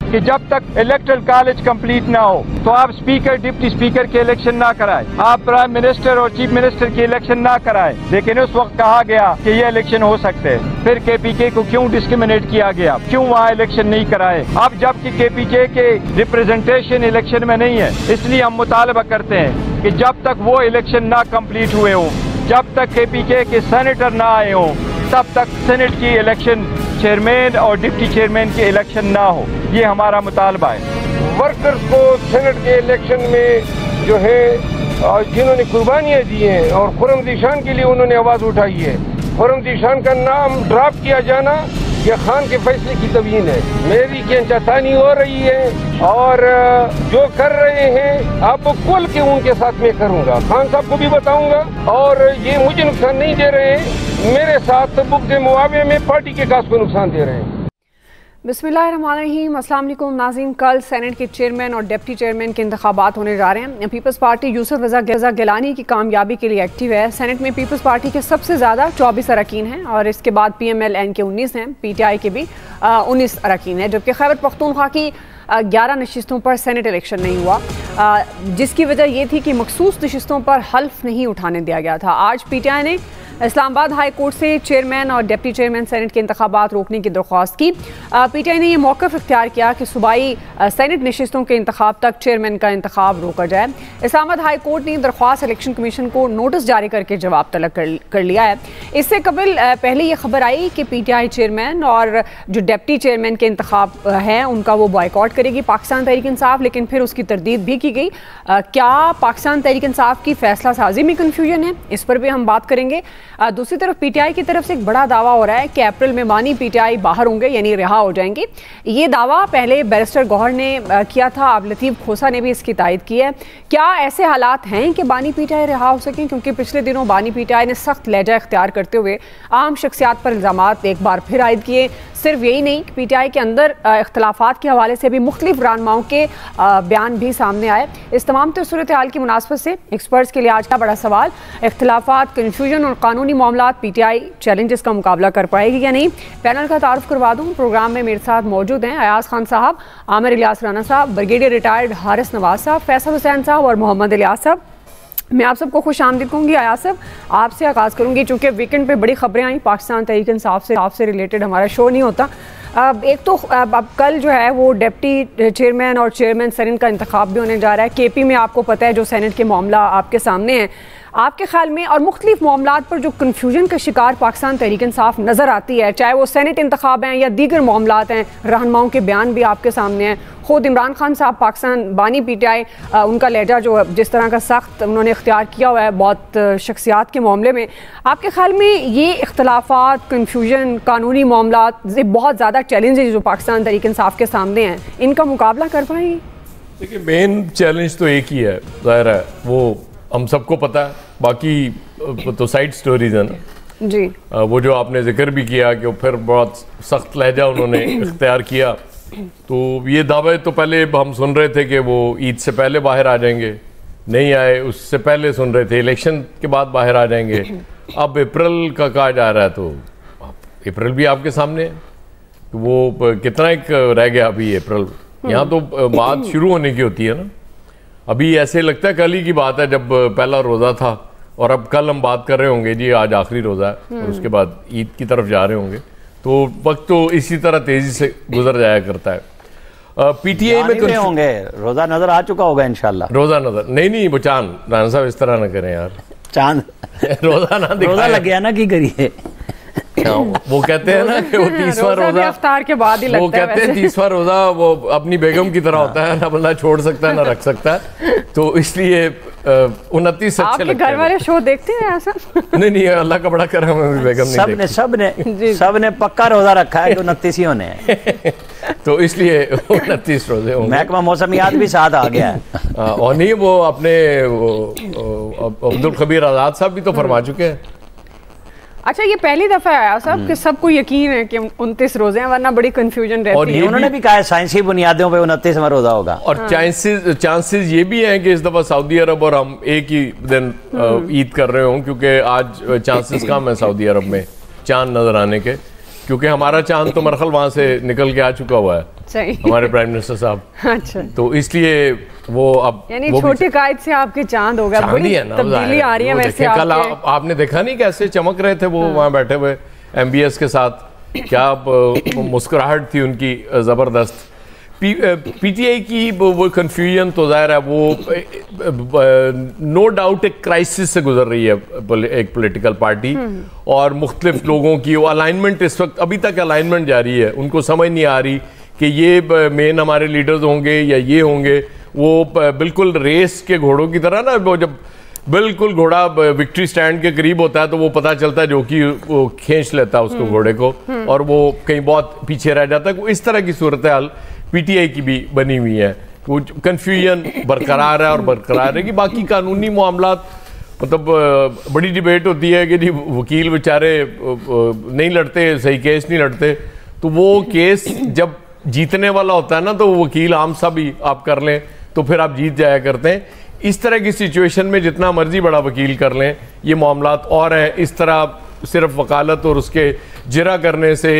कि जब तक इलेक्टोरल कॉलेज कंप्लीट ना हो तो आप स्पीकर डिप्टी स्पीकर के इलेक्शन ना कराएं, आप प्राइम मिनिस्टर और चीफ मिनिस्टर की इलेक्शन ना कराएं। लेकिन उस वक्त कहा गया कि ये इलेक्शन हो सकते हैं। फिर KPK को क्यों डिस्क्रिमिनेट किया गया, क्यों वहाँ इलेक्शन नहीं कराए? अब जबकि KPK के रिप्रेजेंटेशन इलेक्शन में नहीं है, इसलिए हम मुतालबा करते हैं कि जब तक वो इलेक्शन ना कंप्लीट हुए हों, जब तक KPK के सेनेटर ना आए हों, तब तक सेनेट की इलेक्शन चेयरमैन और डिप्टी चेयरमैन की इलेक्शन ना हो। ये हमारा मुतालबा है। वर्कर्स को सेनेट के इलेक्शन में जो है जिन्होंने कुर्बानियाँ दी हैं और खुर्रम ज़ीशान के लिए उन्होंने आवाज़ उठाई है, खुर्रम ज़ीशान का नाम ड्रॉप किया जाना ये खान के फैसले की तवीन है। मेरी खींचातानी हो रही है और जो कर रहे हैं अब कुल के उनके साथ में करूंगा, खान साहब को भी बताऊंगा और ये मुझे नुकसान नहीं दे रहे हैं, मेरे साथ बुग़्ज़ मुआवे में पार्टी के काज को नुकसान दे रहे हैं। बिस्मिल्लाहिर्रहमानिर्रहीम। अस्सलाम वालेकुम नाज़रीन, कल सेनेट के चेयरमैन और डिप्टी चेयरमैन के इंतखाबात होने जा रहे हैं। पीपल्स पार्टी यूसुफ रज़ा गिलानी की कामयाबी के लिए एक्टिव है। सेनेट में पीपल्स पार्टी के सबसे ज़्यादा 24 अरकान हैं और इसके बाद PMLN के 19 हैं, PTI के भी 19 अरकान हैं, जबकि खैबर पख्तूनख्वा की 11 नशिस्तों पर सेनेट इलेक्शन नहीं हुआ, जिसकी वजह यह थी कि मखसूस नशिस्तों पर हल्फ नहीं उठाने दिया गया था। आज PTI ने इस्लामाबाद हाई कोर्ट से चेयरमैन और डिप्टी चेयरमैन सेनेट के इंतखाबात रोकने की दरख्वास्त की। PTI ने यह मौक़िफ़ इख्तियार किया कि सूबाई सेनेट नशिस्तों के इंतखाब तक चेयरमैन का इंतखाब रोका जाए। इस्लामाबाद हाई कोर्ट ने दरख्वास्त इलेक्शन कमीशन को नोटिस जारी करके जवाब तलब कर लिया है। इससे कबल पहले ये खबर आई कि PTI चेयरमैन और जो डिप्टी चेयरमैन के इंतखाब हैं उनका वो बॉयकॉट करेगी पाकिस्तान तहरीक इंसाफ, लेकिन फिर उसकी तरदीद भी की गई। क्या पाकिस्तान तहरीक इंसाफ की फैसला साजी में कन्फ्यूजन है, इस पर भी हम बात करेंगे। दूसरी तरफ PTI की तरफ से एक बड़ा दावा हो रहा है कि अप्रैल में बानी PTI बाहर होंगे, यानी रिहा हो जाएंगे। ये दावा पहले बैरिस्टर गौहर ने किया था, अब लतीफ़ खोसा ने भी इसकी तायद की है। क्या ऐसे हालात हैं कि बानी PTI रिहा हो सकें? क्योंकि पिछले दिनों बानी PTI ने सख्त लहजा इख्तियार करते हुए आम शख्सियात पर इल्ज़ामात एक बार फिर आयद किए। सिर्फ यही नहीं, PTI के अंदर इख्तलाफात के हवाले से भी मुख्तलिफ रहनुमाओं के बयान भी सामने आए। इस तमाम सूरत हाल की मुनासबत से एक्सपर्ट्स के लिए आज का बड़ा सवाल, इख्तलाफात, कन्फ्यूजन और कानूनी मामलात PTI चैलेंजेस का मुकाबला कर पाएगी या नहीं। पैनल का तारुफ करवा दूँ, प्रोग्राम में मेरे साथ मौजूद हैं अयाज खान साहब, आमिर इलियास राना साहब, ब्रिगेडियर रिटायर्ड हारिस नवाज साहब, फैसल हुसैन साहब और मोहम्मद इलियास साहब। मैं आप सबको खुश आमदीद कहूँगी। अयाज साहब, आपसे आगाज़ करूँगी, चूँकि वीकेंड पे बड़ी खबरें आई पाकिस्तान तहरीक इंसाफ से रिलेटेड हमारा शो नहीं होता। एक तो अब कल जो है वो डिप्टी चेयरमैन और चेयरमैन सेनेट का इंतखाब भी होने जा रहा है। KP में आपको पता है जो सेनेट के मामला आपके सामने हैं, आपके ख्याल में और मुख्तलिफ मामलात पर जो कन्फ्यूजन का शिकार पाकिस्तान तहरीक इंसाफ नज़र आती है, चाहे वो सेनेट इंतखाब हैं या दीगर मामलात हैं, रहनुमाओं के बयान भी आपके सामने हैं, ख़ुद इमरान खान साहब पाकिस्तान बानी PTI उनका लहजा जो जिस तरह का सख्त उन्होंने इख्तियार किया हुआ है बहुत शख्सियात के मामले में, आपके ख्याल में ये इख्तलाफात, कन्फ्यूजन, कानूनी मामलात, ये बहुत ज़्यादा चैलेंजेस जो पाकिस्तान तहरीक इंसाफ के सामने हैं, इनका मुकाबला कर पाएंगे? देखिए, मेन चैलेंज तो एक ही है, ज़ाहिर है वो हम सबको पता है, बाकी तो साइड स्टोरीज है ना जी। वो जो आपने जिक्र भी किया कि फिर बहुत सख्त लहजा उन्होंने इख्तियार किया, तो ये दावे तो पहले हम सुन रहे थे कि वो ईद से पहले बाहर आ जाएंगे, नहीं आए, उससे पहले सुन रहे थे इलेक्शन के बाद बाहर आ जाएंगे, अब अप्रैल का कहा जा रहा है, तो अप्रैल भी आपके सामने है, वो कितना एक रह गया अभी अप्रैल, यहाँ तो बात शुरू होने की होती है ना। अभी ऐसे लगता है कल ही की बात है जब पहला रोज़ा था, और अब कल हम बात कर रहे होंगे जी आज आखिरी रोज़ा है और उसके बाद ईद की तरफ जा रहे होंगे, तो वक्त तो इसी तरह तेज़ी से गुजर जाया करता है। PTI में तो होंगे, रोज़ा नज़र आ चुका होगा इंशाल्लाह। रोज़ा नज़र नहीं वो चांद, राना साहब इस तरह ना करें यार, चांद रोज़ा ना दिखाएं, रोज़ा लग गया ना, की करिए। वो कहते हैं ना कि वो 30वां रोज़ा इफ्तार के बाद ही लगता है, वो कहते हैं 30वां रोज़ा वो अपनी बेगम की तरह होता है, ना बंदा छोड़ सकता है ना रख सकता है, तो इसलिए 29 अच्छे लगते हैं। घर वाले शो देखते हैं ऐसा? नहीं अल्लाह का बड़ा करम है, बेगम नहीं सबने पक्का रोज़ा रखा है कि 29 ही होने हैं तो इसलिए 29 रोजे होंगे। महकमा मौसमियात भी साथ आ गया है और नहीं वो अपने अब्दुल खबीर आज़ाद साहब भी तो फरमा चुके हैं। अच्छा, ये पहली दफा आया साहब कि सबको यकीन है कि 29 रोजे हैं, वरना बड़ी कंफ्यूजन रहती है। उन्होंने भी कहा साइंसी बुनियादों पे 29वां रोजा होगा, और चांसेस ये भी हैं कि इस दफा सऊदी अरब और हम एक ही दिन ईद कर रहे हों, क्योंकि आज चांसेस कम है सऊदी अरब में चांद नजर आने के, क्योंकि हमारा चांद तो मरखल वहां से निकल के आ चुका हुआ है, सही, हमारे प्राइम मिनिस्टर साहब। अच्छा, तो इसलिए वो अब यानी छोटे कायद से आपके चांद हो गया, बड़ी तब्दीली आ रही है। वैसे कल आपने देखा नहीं कैसे चमक रहे थे वो वहां बैठे हुए MBS के साथ, क्या मुस्कुराहट थी उनकी जबरदस्त। PTI की वो कन्फ्यूजन तो जाहिर है वो नो डाउट एक क्राइसिस से गुजर रही है एक पॉलिटिकल पार्टी, और मुख्तलिफ लोगों की वो अलाइनमेंट इस वक्त अभी तक अलाइनमेंट जारी है। उनको समझ नहीं आ रही कि ये मेन हमारे लीडर्स होंगे या ये होंगे। वो बिल्कुल रेस के घोड़ों की तरह ना, वो जब बिल्कुल घोड़ा विक्ट्री स्टैंड के करीब होता है तो वो पता चलता है जो कि वो खींच लेता है उसको घोड़े को, और वो कहीं बहुत पीछे रह जाता है। इस तरह की सूरत हाल PTI की भी बनी हुई है। वो कन्फ्यूजन बरकरार है और बरकरार है कि बाकी कानूनी मामलात, मतलब बड़ी डिबेट होती है कि जी वकील बेचारे नहीं लड़ते, सही केस नहीं लड़ते, तो वो केस जब जीतने वाला होता है ना तो वकील आम सा भी आप कर लें तो फिर आप जीत जाया करते हैं। इस तरह की सिचुएशन में जितना मर्जी बड़ा वकील कर लें, ये मामलात और हैं। इस तरह सिर्फ वकालत और उसके जिरा करने से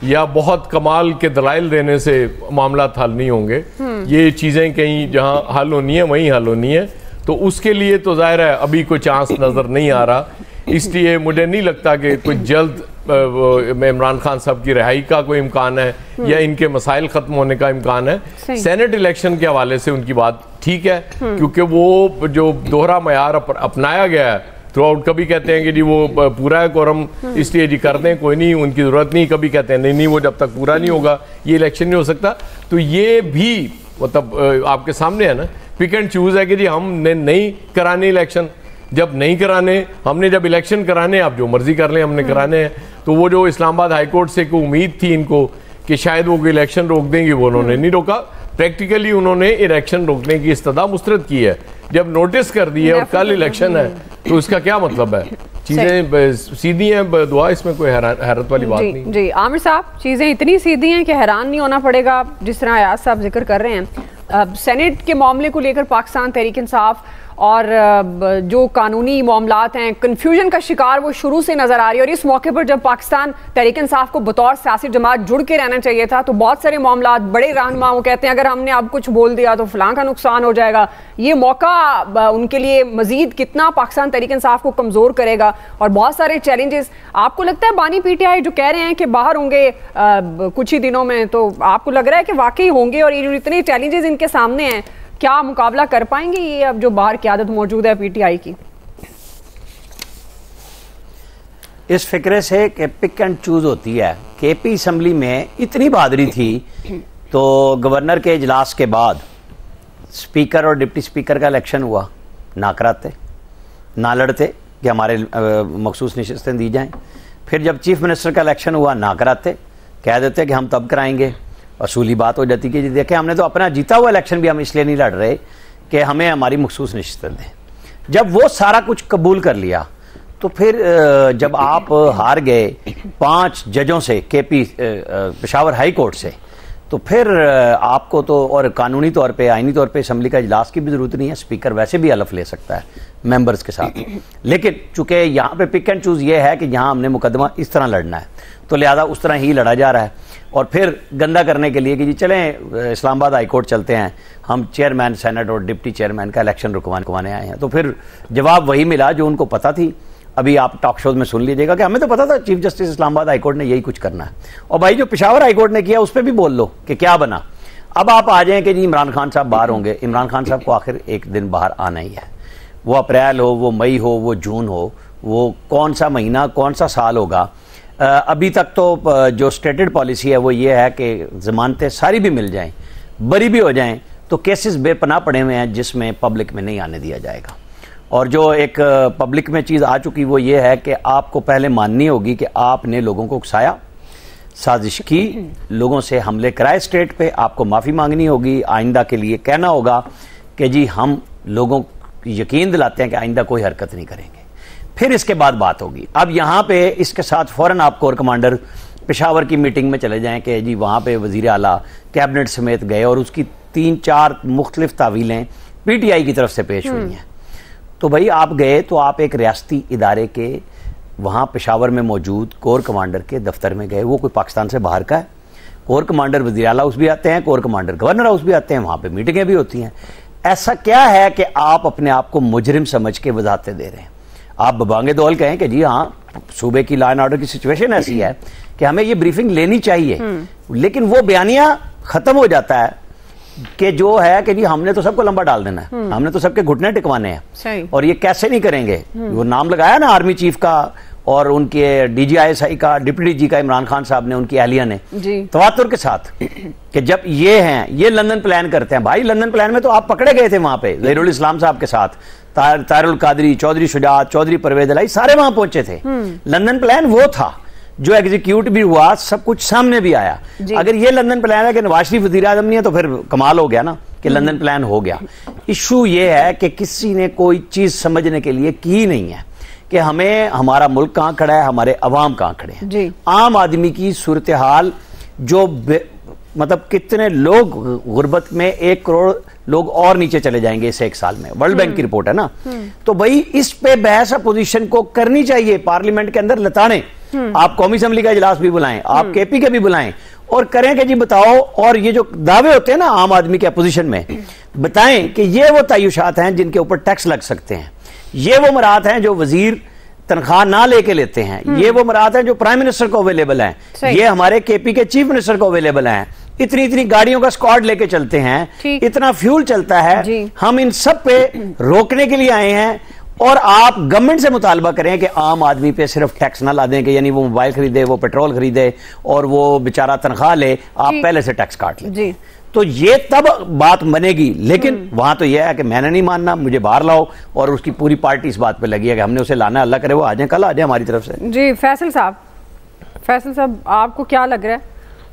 या बहुत कमाल के दलाइल देने से मामला हल नहीं होंगे। ये चीज़ें कहीं जहां हल होनी है वहीं हल होनी है, तो उसके लिए तो जाहिर है अभी कोई चांस नज़र नहीं आ रहा। इसलिए मुझे नहीं लगता कि कोई जल्द इमरान खान साहब की रिहाई का कोई इम्कान है या इनके मसाइल ख़त्म होने का इम्कान है। सेनेट इलेक्शन के हवाले से उनकी बात ठीक है, क्योंकि वो जो दोहरा मयार अपनाया गया है थ्रू आउट, कभी कहते हैं कि जी वो पूरा है कोरम इसलिए जी कर दें, कोई नहीं उनकी ज़रूरत नहीं, कभी कहते हैं नहीं वो जब तक पूरा नहीं होगा ये इलेक्शन नहीं हो सकता। तो ये भी मतलब आपके सामने है ना, पिक एंड चूज़ है कि जी हमने नहीं कराने इलेक्शन, जब नहीं कराने, हमने जब इलेक्शन कराने आप जो मर्जी कर लें, हमने कराने हैं। तो वो जो इस्लामाबाद हाई कोर्ट से कोई उम्मीद थी इनको कि शायद वो इलेक्शन रोक देंगे, वो उन्होंने नहीं रोका। प्रैक्टिकली उन्होंने इलेक्शन रोकने की इस्तदा मुस्तरद की है। जब नोटिस कर दी है और कल इलेक्शन है तो इसका क्या मतलब है? चीजें सीधी हैं, दुआ, इसमें कोई हैरत वाली बात नहीं। जी आमिर साहब, चीजें इतनी सीधी हैं कि हैरान नहीं होना पड़ेगा। जिस तरह अयाज साहब जिक्र कर रहे हैं, सेनेट के मामले को लेकर पाकिस्तान तहरीक इंसाफ और जो कानूनी मामलात हैं, कन्फ्यूजन का शिकार वो शुरू से नज़र आ रही है। और इस मौके पर जब पाकिस्तान तहरीक इंसाफ को बतौर सियासी जमात जुड़ के रहना चाहिए था, तो बहुत सारे मामलात बड़े रहनुमा वो कहते हैं अगर हमने अब कुछ बोल दिया तो फलां का नुकसान हो जाएगा। ये मौका उनके लिए मजीद कितना पाकिस्तान तहरीक इंसाफ को कमज़ोर करेगा, और बहुत सारे चैलेंजेस। आपको लगता है बानी PTI जो कह रहे हैं कि बाहर होंगे कुछ ही दिनों में, तो आपको लग रहा है कि वाकई होंगे? और ये जो इतने चैलेंजेस इनके सामने हैं, क्या मुकाबला कर पाएंगे ये अब जो बाहर की आदत मौजूद है PTI की? इस फिक्रे से कि पिक एंड चूज होती है। KP असम्बली में इतनी बहादुरी थी तो गवर्नर के इजलास के बाद स्पीकर और डिप्टी स्पीकर का इलेक्शन हुआ, ना कराते, ना लड़ते कि हमारे मखसूस नशिस्तें दी जाएं। फिर जब चीफ मिनिस्टर का इलेक्शन हुआ, ना कराते, कह देते कि हम तब कराएंगे। असूली बात हो जाती कि जी देखें हमने तो अपना जीता हुआ इलेक्शन भी हम इसलिए नहीं लड़ रहे कि हमें हमारी मखसूस नशिस्तें दें। जब वो सारा कुछ कबूल कर लिया तो फिर जब आप हार गए 5 जजों से, KP पेशावर हाई कोर्ट से, तो फिर आपको तो और कानूनी तौर पे, आईनी तौर पे असम्बली का इजलास की भी जरूरत नहीं है। स्पीकर वैसे भी हलफ ले सकता है मेंबर्स के साथ। लेकिन चूंकि यहाँ पे पिक एंड चूज ये है कि यहाँ हमने मुकदमा इस तरह लड़ना है, तो लिहाजा उस तरह ही लड़ा जा रहा है। और फिर गंदा करने के लिए कि जी चलें इस्लामाबाद हाई कोर्ट चलते हैं, हम चेयरमैन सेनेट और डिप्टी चेयरमैन का इलेक्शन रुकवाने आए हैं। तो फिर जवाब वही मिला जो उनको पता थी। अभी आप टॉक शोज में सुन लीजिएगा कि हमें तो पता था chief justice Islamabad high court ने यही कुछ करना है। और भाई जो पेशावर हाई कोर्ट ने किया उस पर भी बोल लो कि क्या बना। अब आप आ जाएं कि जी इमरान खान साहब बाहर होंगे। इमरान खान साहब को आखिर एक दिन बाहर आना ही है, वो अप्रैल हो, वो मई हो, वो जून हो, वो कौन सा महीना, कौन सा साल होगा। अभी तक तो जो स्टेटेड पॉलिसी है वो ये है कि जमानतें सारी भी मिल जाएं, बरी भी हो जाएं, तो केसेस बेपनाह पड़े हुए हैं जिसमें पब्लिक में नहीं आने दिया जाएगा। और जो एक पब्लिक में चीज़ आ चुकी वो ये है कि आपको पहले माननी होगी कि आपने लोगों को उकसाया, साजिश की, लोगों से हमले कराए स्टेट पे, आपको माफ़ी मांगनी होगी, आइंदा के लिए कहना होगा कि जी हम लोगों को यकीन दिलाते हैं कि आइंदा कोई हरकत नहीं करेंगे। फिर इसके बाद बात होगी। अब यहाँ पे इसके साथ फ़ौरन आप कोर कमांडर पेशावर की मीटिंग में चले जाएं कि जी वहाँ पे वज़ीर आला कैबिनेट समेत गए और उसकी 3-4 मुख्तलिफ तावीलें PTI की तरफ से पेश हुई हैं। तो भाई आप गए तो आप एक रियासती इदारे के वहाँ पेशावर में मौजूद कोर कमांडर के दफ्तर में गए। वो कोई पाकिस्तान से बाहर का है। कोर कमांडर वज़ीर आला हाउस भी आते हैं, कोर कमांडर गवर्नर हाउस भी आते हैं, वहाँ पे मीटिंगें भी होती हैं। ऐसा क्या है कि आप अपने आप को मुजरिम समझ के वजाहतें दे रहे हैं? आप बबांगे दौल कहें कि जी हाँ, सूबे की लॉ एंड ऑर्डर की सिचुएशन ऐसी है कि हमें ये ब्रीफिंग लेनी चाहिए, लेकिन वो बयानिया खत्म हो जाता है कि जो है कि जी हमने तो सबको लंबा डाल देना है, हमने तो सबके घुटने टिकवाने हैं, और ये कैसे नहीं करेंगे। वो नाम लगाया ना आर्मी चीफ का और उनके DGISI का, डिप्टी DG का इमरान खान साहब ने, उनकी एहलिया ने तवातुर के साथ कि जब ये हैं, ये लंदन प्लान करते हैं। भाई लंदन प्लान में तो आप पकड़े गए थे वहां पे ज़हीरुल इस्लाम साहब के साथ, तारुल कादरी, चौधरी शुजात, चौधरी परवेज अलाई, सारे वहां पहुंचे थे। लंदन प्लान वो था जो एग्जीक्यूट भी हुआ, सब कुछ सामने भी आया। अगर ये लंदन प्लान है कि नवाज शरीफ वज़ीर आज़म नहीं है तो फिर कमाल हो गया ना कि लंदन प्लान हो गया। इशू ये है कि किसी ने कोई चीज समझने के लिए की नहीं है कि हमें हमारा मुल्क कहां खड़ा है, हमारे अवाम कहां खड़े हैं। आम आदमी की सूरत हाल जो मतलब कितने लोग गुर्बत में 1 करोड़ लोग और नीचे चले जाएंगे इस 1 साल में, वर्ल्ड बैंक की रिपोर्ट है ना। तो भाई इस पे बहस अपोजिशन को करनी चाहिए, पार्लियामेंट के अंदर लताड़ें। आप कौमी असेंबली का इजलास भी बुलाएं, आप KP के भी बुलाएं और करें कि जी बताओ, और ये जो दावे होते हैं ना आम आदमी के अपोजिशन में, बताएं कि ये वो तय्युशात हैं जिनके ऊपर टैक्स लग सकते हैं, ये वो मराहत हैं जो वजीर तनख्वाह ना लेके लेते हैं, ये वो मराहत हैं जो प्राइम मिनिस्टर को अवेलेबल हैं, ये हमारे KP के चीफ मिनिस्टर को अवेलेबल हैं, इतनी गाड़ियों का स्क्वाड लेके चलते हैं, इतना फ्यूल चलता है। हम इन सब पे रोकने के लिए आए हैं और आप गवर्नमेंट से मुतालबा करें कि आम आदमी पे सिर्फ टैक्स ना ला दें कि यानी वो मोबाइल खरीदे, वो पेट्रोल खरीदे और वो बेचारा तनख्वाह ले, आप पहले से टैक्स काट लें। तो ये तब बात बनेगी। लेकिन वहां तो यह है कि मैंने नहीं मानना, मुझे बाहर लाओ, और उसकी पूरी पार्टी इस बात पे लगी है कि हमने उसे लाना, अल्लाह करे वो आ जाए, कल आ जाए हमारी तरफ से। जी फैसल साहब आपको क्या लग रहा है?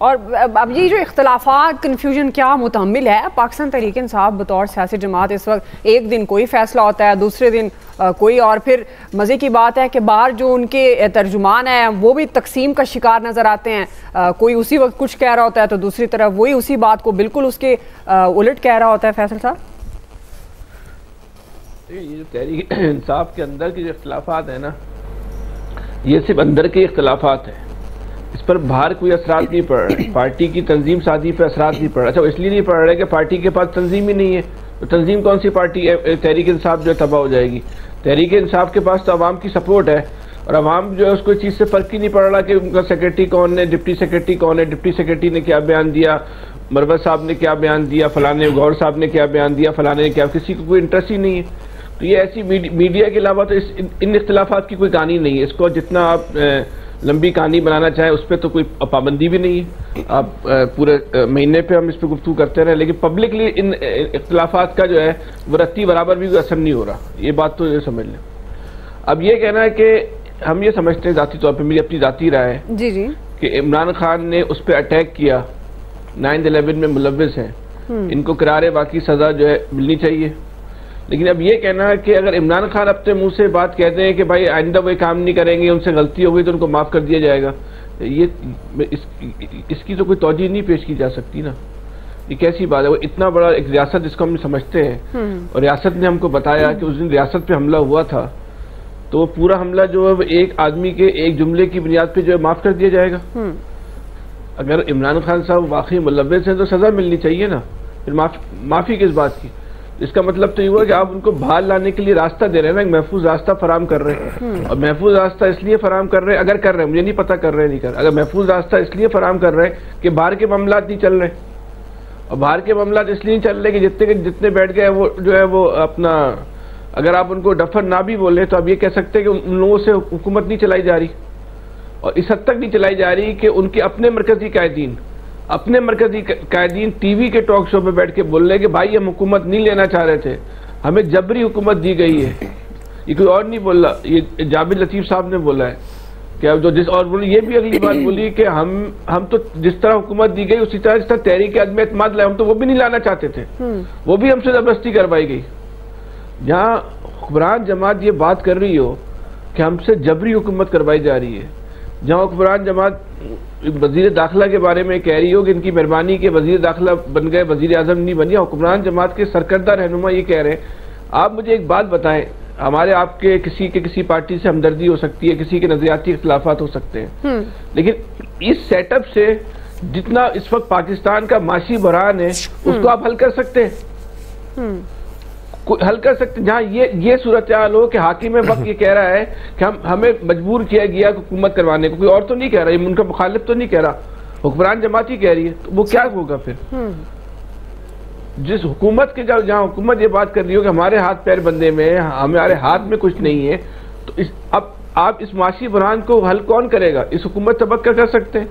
और अब ये जो इख्तलाफात, कन्फ्यूजन क्या मुतहम्मिल है पाकिस्तान तहरीक इंसाफ बतौर सियासी जमात? इस वक्त एक दिन कोई फैसला होता है, दूसरे दिन कोई और। फिर मज़े की बात है कि बाहर जो उनके तर्जुमान हैं वो भी तकसीम का शिकार नज़र आते हैं। कोई उसी वक्त कुछ कह रहा होता है तो दूसरी तरफ वही उसी बात को बिल्कुल उसके उलट कह रहा होता है। फैसल साहब, ये जो तहरीक इंसाफ के अंदर के जो इख्तलाफात है ना, ये सिर्फ अंदर के इख्तलाफात है, इस पर बाहर कोई असरात नहीं पड़ रहा। पार्टी की तंजीम साजी पर असरात नहीं पड़ रहा। अच्छा, इसलिए नहीं पड़ रहा है कि पार्टी के पास तंजीम ही नहीं है, तो तंजीम कौन सी पार्टी है? तहरीक इंसाफ जो तबाह हो जाएगी। तहरीक इंसाफ के पास तो अवाम की सपोर्ट है, और अवाम जो है उसको चीज़ से फ़र्क ही नहीं पड़ रहा कि उनका सेक्रेटरी कौन है, डिप्टी सेक्रेटरी कौन है, डिप्टी सेक्रेटरी ने क्या बयान दिया, मरवत साहब ने क्या बयान दिया, फलाने गौर साहब ने क्या बयान दिया, फलाने ने क्या, किसी को कोई इंटरेस्ट ही नहीं है। तो ये ऐसी मीडिया के अलावा तो इन इख्तलाफात की कोई कहानी नहीं है। इसको जितना आप लंबी कहानी बनाना चाहें उस पर तो कोई पाबंदी भी नहीं है। आप पूरे महीने पे हम इस पर गुफ्तगू करते रहे, लेकिन पब्लिकली इन इख्तलाफात का जो है वो रत्ती बराबर भी असर नहीं हो रहा। ये बात तो ये समझ लें। अब ये कहना है कि हम ये समझते हैं ज़ाती तौर पर, मेरी अपनी ज़ाती राय है जी कि इमरान खान ने उस पर अटैक किया, 9/11 में मुलव्विस हैं, इनको करारे बाकी सज़ा जो है मिलनी चाहिए। लेकिन अब ये कहना है कि अगर इमरान खान अपने मुंह से बात कहते हैं कि भाई आइंदा वो काम नहीं करेंगे, उनसे गलती हो गई तो उनको माफ़ कर दिया जाएगा, ये इसकी तो कोई तौजीह नहीं पेश की जा सकती ना। ये कैसी बात है? वो इतना बड़ा एक रियासत जिसको हम समझते हैं, और रियासत ने हमको बताया कि उस दिन रियासत पे हमला हुआ था, तो वो पूरा हमला जो है वो एक आदमी के एक जुमले की बुनियाद पे जो है माफ़ कर दिया जाएगा। अगर इमरान खान साहब वाकई मुलव्विस हैं तो सज़ा मिलनी चाहिए ना, फिर माफ़ी किस बात की? इसका मतलब तो ये हुआ कि आप उनको बाहर लाने के लिए रास्ता दे रहे हैं ना, एक महफूज रास्ता फराम कर रहे हैं। और महफूज रास्ता इसलिए फराम कर रहे हैं, अगर कर रहे हैं, मुझे नहीं पता कर रहे हैं नहीं कर रहे, अगर महफूज रास्ता इसलिए फराम कर रहे हैं कि बाहर के मामला नहीं चल रहे, और बाहर के मामला इसलिए नहीं चल रहे कि जितने बैठ गए वो जो है वो अपना, अगर आप उनको डफर ना भी बोले तो आप ये कह सकते हैं कि उन लोगों से हुकूमत नहीं चलाई जा रही, और इस हद तक नहीं चलाई जा रही कि उनके अपने मरकजी कायदीन टीवी के टॉक शो पे बैठ के बोल रहे कि भाई हम हुकूमत नहीं लेना चाह रहे थे, हमें जबरी हुकूमत दी गई है। ये कोई और नहीं बोल रहा, ये जाबिर लतीफ़ साहब ने बोला है कि अब जो जिस, और बोली ये भी अगली बात बोली कि हम तो जिस तरह हुकूमत दी गई उसी तरह जिस तरह तहरीक आदमी एतमाद लाए, हम तो वो भी नहीं लाना चाहते थे, वो भी हमसे जबरदस्ती करवाई गई। जहाँ हुक्मरान जमात ये बात कर रही हो कि हमसे जबरी हुकूमत करवाई जा रही है, जहाँ हुक्मरान जमात वजीर दाखिला के बारे में कह रही हो कि इनकी मेहरबानी के वजीर दाखिला बन गए, वजीर आजम नहीं बनी, हुक्मरान जमात के सरकर्दा रहनुमा ये कह रहे हैं। आप मुझे एक बात बताएं, हमारे आपके किसी पार्टी से हमदर्दी हो सकती है, किसी के नजरियाती इख्तिलाफात हो सकते हैं, लेकिन इस सेटअप से जितना इस वक्त पाकिस्तान का माशी बहरान है उसको आप हल कर सकते हैं, हल कर सकते। जहाँ ये सूरत हाल हो कि हाकिम वक्त ये कह रहा है कि हमें मजबूर किया गया हुकूमत करवाने को, कोई और तो नहीं कह रहा, उनका मुखालिफ तो नहीं कह रहा, हुक्मरान जमात ही कह रही है, तो वो क्या होगा फिर? जिस हुकूमत के जहाँ हुकूमत ये बात कर रही हो कि हमारे हाथ पैर बंदे में, हमारे हाथ में कुछ नहीं है, तो अब आप इस माशी बहरान को हल कौन करेगा? इस हुकूमत तबक्का कर सकते हैं।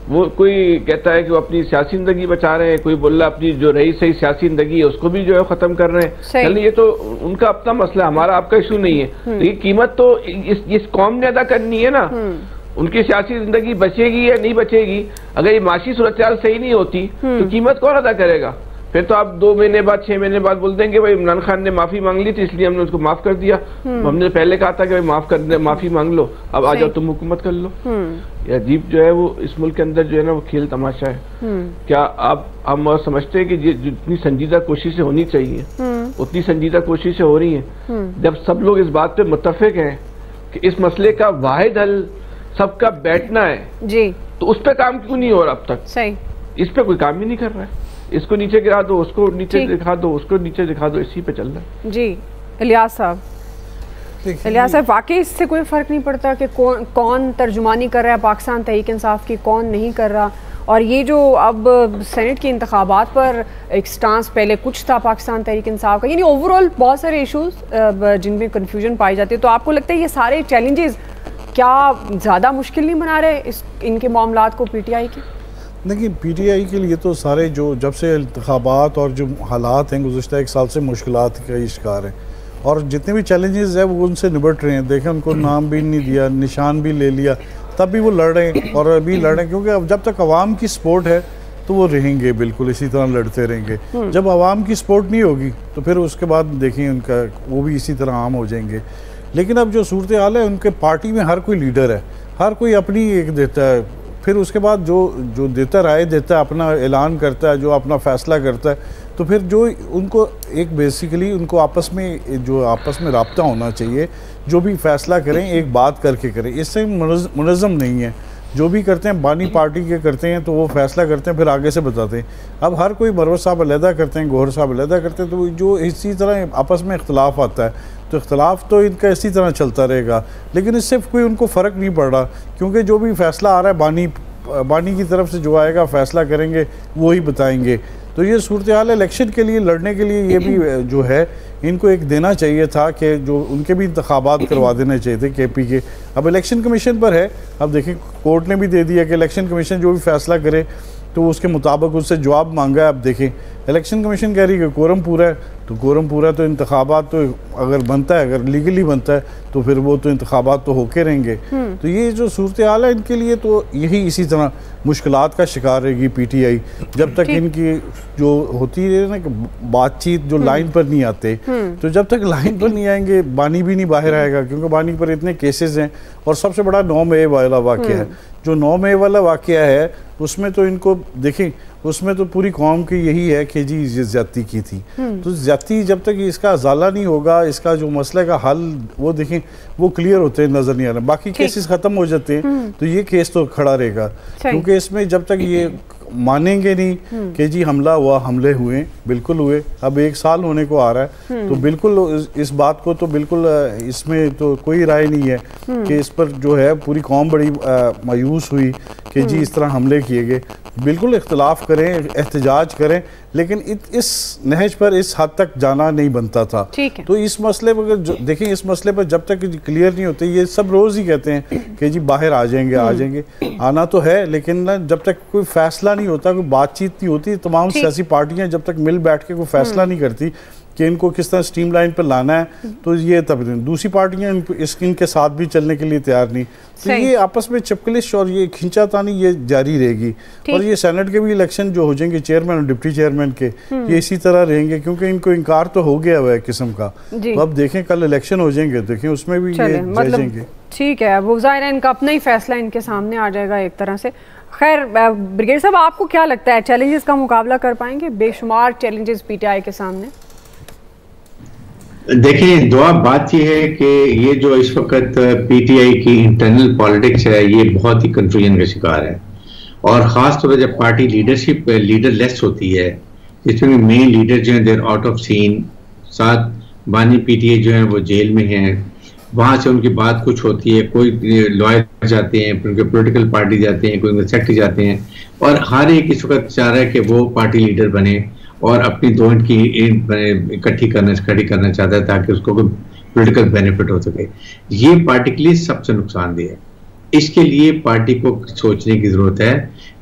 वो कोई कहता है कि वो अपनी सियासी जिंदगी बचा रहे हैं, कोई बोल रहा अपनी जो रही सही सियासी जिंदगी है उसको भी जो है खत्म कर रहे हैं। चलिए ये तो उनका अपना मसला, हमारा आपका इशू नहीं है, लेकिन कीमत तो इस कौम ने अदा करनी है ना। उनकी सियासी जिंदगी बचेगी या नहीं बचेगी, अगर ये माशी सूरत सही नहीं होती तो कीमत कौन अदा करेगा? फिर तो आप 2 महीने बाद 6 महीने बाद बोल देंगे भाई इमरान खान ने माफी मांग ली थी इसलिए हमने उसको माफ कर दिया, हमने पहले कहा था कि भाई माफी मांग लो, अब आ जाओ तुम हुकूमत कर लो। ये अजीब जो है वो इस मुल्क के अंदर जो है ना वो खेल तमाशा है। क्या हम समझते हैं कि जितनी संजीदा कोशिशें होनी चाहिए उतनी संजीदा कोशिशें हो रही हैं? जब सब लोग इस बात पे मुत्तफिक हैं कि इस मसले का वाहिद हल सबका बैठना है जी, तो उस पर काम क्यों नहीं हो रहा अब तक? सही, इस पे कोई काम ही नहीं कर रहा है। इसको नीचे गिरा दो, उसको नीचे दिखा दो, उसको नीचे दिखा दो, इसी पे चल रहा है। जी इलियास साहब, वाकई इससे कोई फर्क नहीं पड़ता कि कौन तर्जुमानी कर रहा है पाकिस्तान तहरीक इंसाफ की, कौन नहीं कर रहा? और ये जो अब सेनेट के इंतखाबात पर एक स्टांस पहले कुछ था पाकिस्तान तहरीक इंसाफ का, यानी ओवरऑल बहुत सारे इशूज जिनमें कन्फ्यूजन पाई जाती है, तो आपको लगता है ये सारे चैलेंजेस क्या ज़्यादा मुश्किल नहीं बना रहे इनके मामलात को PTI की? देखिए PTI के लिए तो सारे जो जब से इंतखाबात और जो हालात हैं गुज़श्ता 1 साल से मुश्किलात का शिकार हैं, और जितने भी चैलेंजेस हैं वो उनसे निपट रहे हैं। देखें उनको नाम भी नहीं दिया, निशान भी ले लिया, तब भी वो लड़ रहे हैं और अभी लड़ रहे हैं, क्योंकि अब जब तक अवाम की सपोर्ट है तो वो रहेंगे, बिल्कुल इसी तरह लड़ते रहेंगे। जब अवाम की सपोर्ट नहीं होगी तो फिर उसके बाद देखें उनका वो भी इसी तरह आम हो जाएंगे। लेकिन अब जो सूरत हाल है, उनके पार्टी में हर कोई लीडर है, हर कोई अपनी एक देता है, फिर उसके बाद जो देता राय देता है, अपना ऐलान करता है, जो अपना फैसला करता है, तो फिर जो उनको एक बेसिकली उनको आपस में राब्ता होना चाहिए, जो भी फैसला करें एक बात करके करें, इससे मुनज़्ज़म नहीं है। जो भी करते हैं बानी पार्टी के करते हैं तो वो फैसला करते हैं फिर आगे से बताते हैं। अब हर कोई मरवत साहब अलहदा करते हैं, गौहर साहब अलहदा करते हैं, तो जो इसी तरह आपस में इख्तलाफ आता है, तो इख्तलाफ तो इनका इसी तरह चलता रहेगा। लेकिन इससे कोई उनको फ़र्क नहीं पड़ रहा, क्योंकि जो भी फैसला आ रहा है बानी की तरफ से जो आएगा फैसला करेंगे वो ही बताएंगे। तो ये सूरत हाल इलेक्शन के लिए लड़ने के लिए ये भी जो है इनको एक देना चाहिए था कि जो उनके भी इंतखाबात करवा देने चाहिए थे KP के। अब इलेक्शन कमीशन पर है, अब देखिए कोर्ट ने भी दे दिया कि इलेक्शन कमीशन जो भी फैसला करे तो उसके मुताबिक उससे जवाब मांगा है। अब देखें इलेक्शन कमीशन कह रही है कि कोरम पूरा है, तो कोरम पूरा तो इंतखाबात तो अगर बनता है, अगर लीगली बनता है तो फिर वो तो इंतखाबात तो होके रहेंगे। तो ये जो सूरत हाल है इनके लिए तो यही इसी तरह मुश्किलात का शिकार रहेगी PTI जब तक इनकी जो होती है ना कि बातचीत जो लाइन पर नहीं आते। तो जब तक लाइन पर नहीं आएंगे बानी भी नहीं बाहर आएगा, क्योंकि बानी पर इतने केसेस हैं। और सबसे बड़ा 9 मई वाला वाक़या है, जो 9 मई वाला वाक़या है उसमें तो इनको देखें, उसमें तो पूरी कौम की यही है कि जी ये ज़्यादती की थी। तो ज़्यादती जब तक इसका अजाला नहीं होगा, इसका जो मसले का हल वो देखें वो क्लियर होते हैं नज़र नहीं आ रहा, बाकी केसेस ख़त्म हो जाते हैं तो ये केस तो खड़ा रहेगा। क्योंकि इसमें जब तक ये मानेंगे नहीं कि जी हमला हुआ, हमले हुए, बिल्कुल हुए, अब 1 साल होने को आ रहा है, तो बिल्कुल इस बात को तो बिल्कुल इसमें तो कोई राय नहीं है कि इस पर जो है पूरी कौम बड़ी मायूस हुई कि जी इस तरह हमले किए गए। बिल्कुल इख्तलाफ करें, एहतजाज करें, लेकिन इस नहज पर इस हद तक जाना नहीं बनता था। तो इस मसले पर देखें, इस मसले पर जब तक क्लियर नहीं होते, ये सब रोज़ ही कहते हैं कि जी बाहर आ जाएंगे, आ जाएंगे, आना तो है, लेकिन ना जब तक कोई फैसला नहीं होता, कोई बातचीत नहीं होती, तमाम सियासी पार्टियां जब तक मिल बैठ के कोई फैसला नहीं करती कि इनको किस तरह स्ट्रीम लाइन पर लाना है, तो ये तब दूसरी पार्टियां इनके साथ भी चलने के लिए तैयार नहीं। तो ये आपस में चिपकलिश और ये खींचातानी ये जारी रहेगी। और ये सेनेट के भी इलेक्शन जो हो जाएंगे चेयरमैन और डिप्टी चेयरमैन के, ये इसी तरह रहेंगे, क्योंकि इनको इनकार तो हो गया हुआ है किस्म का। तो अब देखें कल इलेक्शन हो जाएंगे, देखें उसमें भी ये जाएंगे। ठीक है, वो ज़ाहिर है इनका अपना ही फैसला इनके सामने आ जाएगा एक तरह से। खैर ब्रिगेड साहब, आपको क्या लगता है चैलेंजेस का मुकाबला कर पाएंगे? बेशुमार चैलेंजेस PTI के सामने। देखिए दुआ बात यह है कि ये जो इस वक्त पीटीआई की इंटरनल पॉलिटिक्स है ये बहुत ही कंफ्यूजन का शिकार है, और खास तौर पर जब पार्टी लीडरशिप लीडरलेस होती है, जिसमें मेन लीडर जो है देर आउट ऑफ सीन, साथ बानी पीटीआई जो है वो जेल में हैं, वहां से उनकी बात कुछ होती है, कोई लॉयर जाते हैं, फिर उनके पोलिटिकल पार्टी जाते हैं, कोई सेक्रेटरी जाते हैं, और हर एक इस वक्त चाह रहा है कि वो पार्टी लीडर बने और अपनी दो की इकट्ठी करना चाहता है ताकि उसको कोई पोलिटिकल बेनिफिट हो सके। ये पार्टी के लिए सबसे नुकसानदेह है। इसके लिए पार्टी को सोचने की जरूरत है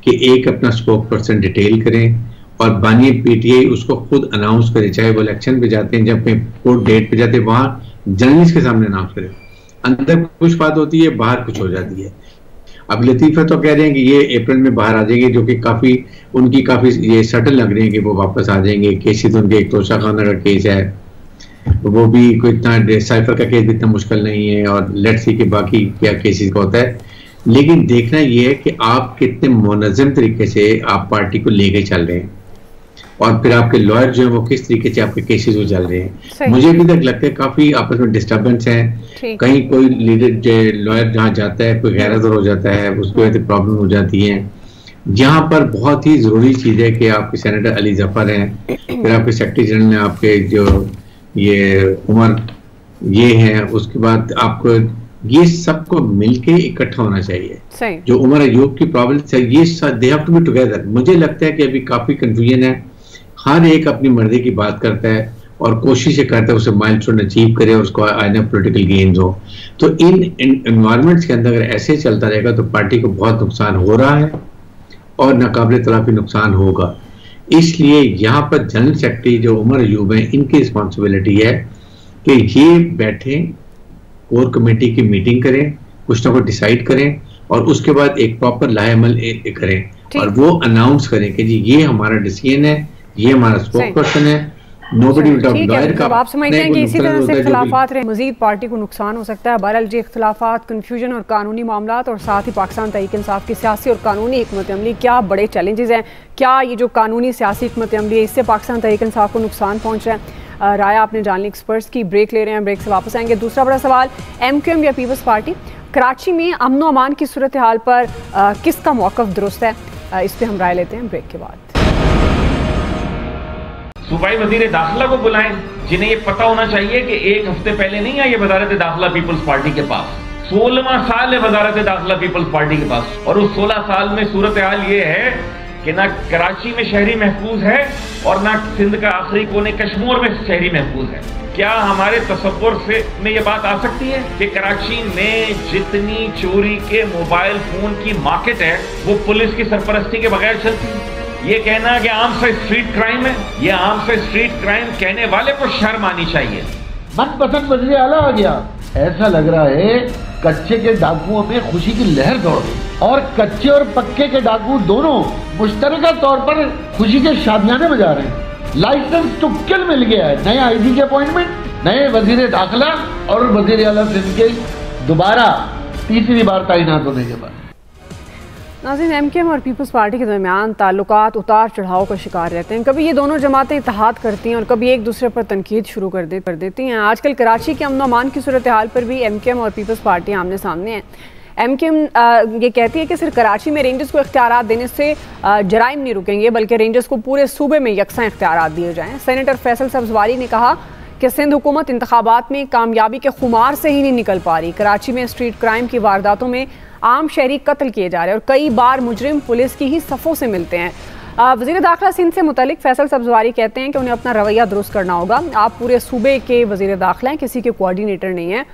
कि एक अपना स्पोक पर्सन डिटेल करें और बानी पीटीआई उसको खुद अनाउंस करे, चाहे वो इलेक्शन पे जाते हैं, जब कोर्ट डेट पे जाते हैं वहां जर्नलिस्ट के सामने अनाउंस करें। अंदर कुछ बात होती है, बाहर कुछ हो जाती है। अब लतीफा तो कह रहे हैं कि ये अप्रैल में बाहर आ जाएंगे, जो कि उनकी काफी ये सटल लग रही है कि वो वापस आ जाएंगे। केसेस उनके एक तोशा खाना का केस है, वो भी कोई इतना, साइफर का केस भी इतना मुश्किल नहीं है, और लेट्स सी कि बाकी क्या केसेस का होता है। लेकिन देखना ये है कि आप कितने मुनज़्ज़म तरीके से आप पार्टी को लेके चल रहे हैं, और फिर आपके लॉयर जो है वो किस तरीके से आपके केसेस को चल रहे हैं। मुझे अभी तक लगता है काफी आपस में डिस्टर्बेंस है, कहीं कोई लीडर लॉयर जहाँ जाता है कोई गैरहाजिर हो जाता है, उसकी वजह से प्रॉब्लम हो जाती है। यहाँ पर बहुत ही जरूरी चीज है कि आपके सेनेटर अली जफर हैं, फिर आपके सेक्रेटरी जनरल हैं, आपके जो ये उमर ये हैं, उसके बाद आपको ये सबको मिलके इकट्ठा होना चाहिए। जो उमर अयूब की प्रॉब्लम है ये they have to be together. मुझे लगता है कि अभी काफी कंफ्यूजन है, हर एक अपनी मर्जी की बात करता है और कोशिश करता है उसे माइलस्टोन अचीव करे और उसको आने पॉलिटिकल गेन्स हो। तो इन एनवायरमेंट्स के अंदर अगर ऐसे चलता रहेगा तो पार्टी को बहुत नुकसान हो रहा है और नाकाबिले तलाफी नुकसान होगा। इसलिए यहाँ पर जनरल सेक्रेटरी जो उमर अयूब है, इनकी रिस्पॉन्सिबिलिटी है कि ये बैठे, कोर कमेटी की मीटिंग करें, कुछ ना कुछ डिसाइड करें, और उसके बाद एक प्रॉपर लाहेअमल करें और वो अनाउंस करें कि जी ये हमारा डिसीजन है, ये हमारा स्पोक पर्सन है। नोबडी विल टॉक लॉयर का। आप समझते हैं कि इसी तरह से इख्तिलाफात रहे मजीद पार्टी को नुकसान हो सकता है। बहरहाल जी इख्तिलाफात, कन्फ्यूजन और कानूनी मामलात, और साथ ही पाकिस्तान तहरीक इंसाफ की सियासी और कानूनी हिकमत अमली, क्या बड़े चैलेंजेस हैं। क्या ये जो कानूनी सियासी हिकमत अमली है इससे पाकिस्तान तहरीक इंसाफ को नुकसान पहुँच रहा है? राय आपने जान ली एक्सपर्ट्स की। ब्रेक ले रहे हैं, ब्रेक से वापस आएंगे। दूसरा बड़ा सवाल, MQM या पीपल्स पार्टी कराची में अमन व अमान की सूरत हाल पर किसका मौक़िफ़ दुरुस्त है, इस पर हम राय लेते हैं ब्रेक के बाद। सूबाई वजीर दाखिला को बुलाएं, जिन्हें ये पता होना चाहिए कि एक हफ्ते पहले नहीं आई ये वजारत दाखिला पीपल्स पार्टी के पास। 16वां साल है वजारत दाखिला पीपल्स पार्टी के पास, और उस 16 साल में सूरत हाल ये है कि ना कराची में शहरी महफूज है और ना सिंध का आखिरी कोने कश्मीर में शहरी महफूज है। क्या हमारे तसव्वुर से में ये बात आ सकती है कि कराची में जितनी चोरी के मोबाइल फोन की मार्केट है वो पुलिस की सरपरस्ती के बगैर चलती है? ये कहना कि आम सा स्ट्रीट क्राइम है, ये आम सा स्ट्रीट क्राइम कहने वाले को शर्म आनी चाहिए। मनपसंद वज़ीर आला आ गया, ऐसा लग रहा है कच्चे के डाकुओं में खुशी की लहर दौड़ गई, और कच्चे और पक्के के डाकू दोनों मुश्तरका तौर पर खुशी के शादियाने बजा रहे हैं। लाइसेंस टू किल मिल गया है, नए IG के अपॉइंटमेंट, नए वजीर दाखिला और वजीर आला सिंध के दोबारा तीसरी बार तैनात होने के बाद। नाज़रीन, MQM और पीपल्स पार्टी के दरमियान ताल्लुकात उतार चढ़ाव का शिकार रहते हैं। कभी ये दोनों जमातें इत्तेहाद करती हैं और कभी एक दूसरे पर तनकीद शुरू कर देती हैं। आजकल कराची के अमन अमान की सूरत हाल पर भी MQM और पीपल्स पार्टी आमने सामने हैं। MQM ये कहती है कि सिर्फ कराची में रेंजर्स को इख्तियारात देने से जराइम नहीं रुकेंगे, बल्कि रेंजर्स को पूरे सूबे में यकसा इख्तियारात दिए जाएँ। सेनेटर फैसल सब्जवारी ने कहा कि सिंध हुकूमत इंतखाबात में कामयाबी के खुमार से ही नहीं निकल पा रही। कराची में स्ट्रीट क्राइम की वारदातों में आम शहरी कत्ल किए जा रहे हैं और कई बार मुजरिम पुलिस की ही सफ़ों से मिलते हैं। वज़ीर दाखिला सिंध से मुतल्लिक फैसल सब्जवारी कहते हैं कि उन्हें अपना रवैया दुरुस्त करना होगा। आप पूरे सूबे के वज़ीर दाखिला हैं, किसी के कोऑर्डिनेटर नहीं है।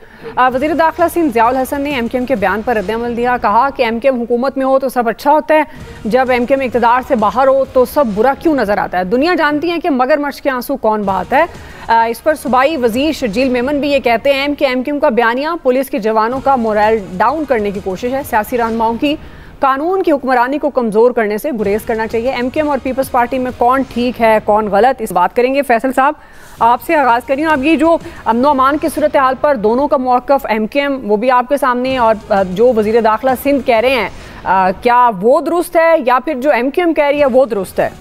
वज़ीर दाखिला सिंध ज़ियाउल हसन ने MQM के बयान पर रद्द-ए-अमल दिया। कहा कि MQM हुकूमत में हो तो सब अच्छा होता है, जब MQM इक़्तिदार से बाहर हो तो सब बुरा क्यों नज़र आता है। दुनिया जानती है कि मगरमच्छ के आंसू कौन बहाता है। इस पर सूबाई वज़ीर शर्जील मेमन भी ये कहते हैं कि MQM का बयानिया पुलिस के जवानों का मोरल डाउन करने की कोशिश है। सियासी रहनुमाओं की कानून की हुक्मरानी को कमज़ोर करने से गुरेज करना चाहिए। MQM और पीपल्स पार्टी में कौन ठीक है कौन गलत, इस बात करेंगे। फैसल साहब, आपसे आगाज़ करिए। आप ये जो अमन अमान की सूरत हाल पर दोनों का मौक़िफ़ MQM वो भी आपके सामने, और जो वज़ीर दाखिला सिंध कह रहे हैं, क्या वो दुरुस्त है या फिर जो MQM कह रही है वो दुरुस्त है?